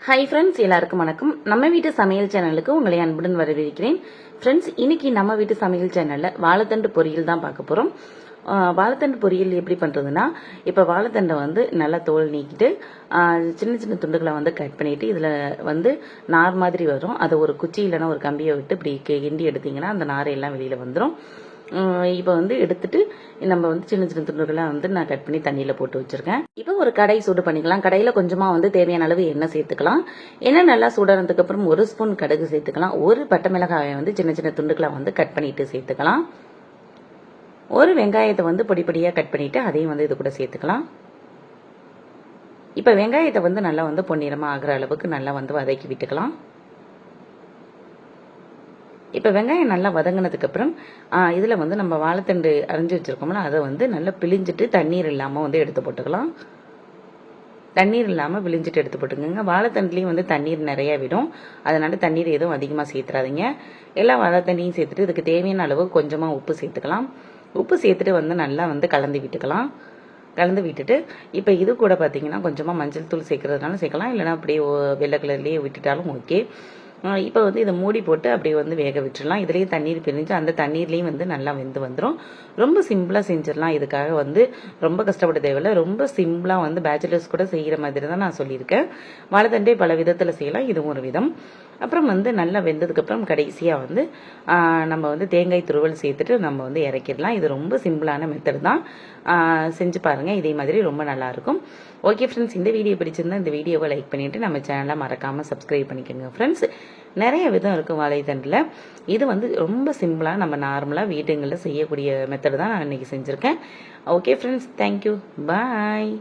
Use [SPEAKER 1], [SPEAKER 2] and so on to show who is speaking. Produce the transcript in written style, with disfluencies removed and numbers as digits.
[SPEAKER 1] Hi friends, எல்லாருக்கும் வணக்கம். நம்ம வீட்டு சமையல் சேனலுக்கு உங்களை அன்புடன் வரவேற்கிறேன். ஃப்ரெண்ட்ஸ், இன்னைக்கு நம்ம வீட்டு சமையல் சேனலில் வாழைத்தண்டு பொரியல் தான் பார்க்க போகிறோம். வாழைத்தண்டு பொரியல் எப்படி பண்ணுறதுன்னா, இப்போ வாழைத்தண்டை வந்து நல்லா தோல் நீக்கிட்டு சின்ன சின்ன துண்டுகளை வந்து கட் பண்ணிவிட்டு இதில் வந்து நார் மாதிரி வரும். அதை ஒரு குச்சி இல்லைன்னா ஒரு கம்பியை விட்டு இப்படி கிண்டி எடுத்திங்கன்னா அந்த நாரையெல்லாம் வெளியில் வந்துடும். இப்போ வந்து எடுத்துட்டு நம்ம வந்து சின்ன சின்ன துண்டுகளாக வந்து நான் கட் பண்ணி தண்ணியில் போட்டு வச்சுருக்கேன். இப்போ ஒரு கடாய் சூடு பண்ணிக்கலாம். கடையில் கொஞ்சமாக வந்து தேவையான அளவு எண்ணெய் சேர்த்துக்கலாம். எண்ணெய் நல்லா சூடானதுக்கு அப்புறம் 1 ஸ்பூன் கடுகு சேர்த்துக்கலாம். ஒரு பட்டை மிளகாயை வந்து சின்ன சின்ன துண்டுகளாக வந்து கட் பண்ணிட்டு சேர்த்துக்கலாம். ஒரு வெங்காயத்தை வந்து பொடி பொடியாக கட் பண்ணிட்டு அதையும் வந்து இது கூட சேர்த்துக்கலாம். இப்போ வெங்காயத்தை வந்து நல்லா வந்து பொன்னிறமாக ஆகிற அளவுக்கு நல்லா வந்து வதக்கி விட்டுக்கலாம். இப்போ வெங்காயம் நல்லா வதங்கினதுக்கப்புறம் இதில் வந்து நம்ம வாழைத்தண்டு அரைஞ்சி வச்சுருக்கோம்ல, அதை வந்து நல்லா பிழிஞ்சிட்டு தண்ணீர் இல்லாமல் வந்து எடுத்து போட்டுக்கலாம். தண்ணீர் இல்லாமல் பிழிஞ்சிட்டு எடுத்து போட்டுக்கோங்க. வாழைத்தண்டுலேயும் வந்து தண்ணீர் நிறையா விடும். அதனால் தண்ணீர் எதுவும் அதிகமாக சேர்த்துறாதீங்க. எல்லா வாழைத்தண்டையும் சேர்த்துட்டு இதுக்கு தேவையான அளவு கொஞ்சமாக உப்பு சேர்த்துக்கலாம். உப்பு சேர்த்துட்டு வந்து நல்லா வந்து கலந்து விட்டுக்கலாம். கலந்து விட்டுட்டு இப்போ இது கூட பார்த்தீங்கன்னா கொஞ்சமாக மஞ்சள் தூள் சேர்க்கறதுனால சேர்க்கலாம், இல்லைனா அப்படியே வெள்ளை கலர்லேயே விட்டுட்டாலும் ஓகே. இப்போ வந்து இதை மூடி போட்டு அப்படியே வந்து வேக விட்டுடலாம். இதுலேயும் தண்ணீர் பிரிஞ்சு அந்த தண்ணீர்லேயும் வந்து நல்லா வெந்து வந்துடும். ரொம்ப சிம்பிளாக செஞ்சிடலாம். இதுக்காக வந்து ரொம்ப கஷ்டப்பட தேவையில்லை. ரொம்ப சிம்பிளாக வந்து பேச்சுலர்ஸ் கூட செய்கிற மாதிரி தான் நான் சொல்லியிருக்கேன். வாழைத்தண்டே பல விதத்தில் செய்யலாம், இதுவும் ஒரு விதம். அப்புறம் வந்து நல்லா வெந்ததுக்கப்புறம் கடைசியாக வந்து நம்ம வந்து தேங்காய் துருவல் சேர்த்துட்டு நம்ம வந்து இறக்கிடலாம். இது ரொம்ப சிம்பிளான மெத்தட் தான். செஞ்சு பாருங்கள், இதே மாதிரி ரொம்ப நல்லாயிருக்கும். ஓகே ஃப்ரெண்ட்ஸ், இந்த வீடியோ பிடிச்சிருந்தா இந்த வீடியோவை லைக் பண்ணிவிட்டு நம்ம சேனலை மறக்காமல் சப்ஸ்கிரைப் பண்ணிக்கோங்க. ஃப்ரெண்ட்ஸ், நிறைய விதம் இருக்கும் வாழைத்தண்டில். இது வந்து ரொம்ப சிம்பிளாக நம்ம நார்மலாக வீட்டுங்களில் செய்யக்கூடிய மெத்தட் தான் நான் இன்றைக்கி செஞ்சுருக்கேன். ஓகே ஃப்ரெண்ட்ஸ், தேங்க்யூ, பாய்.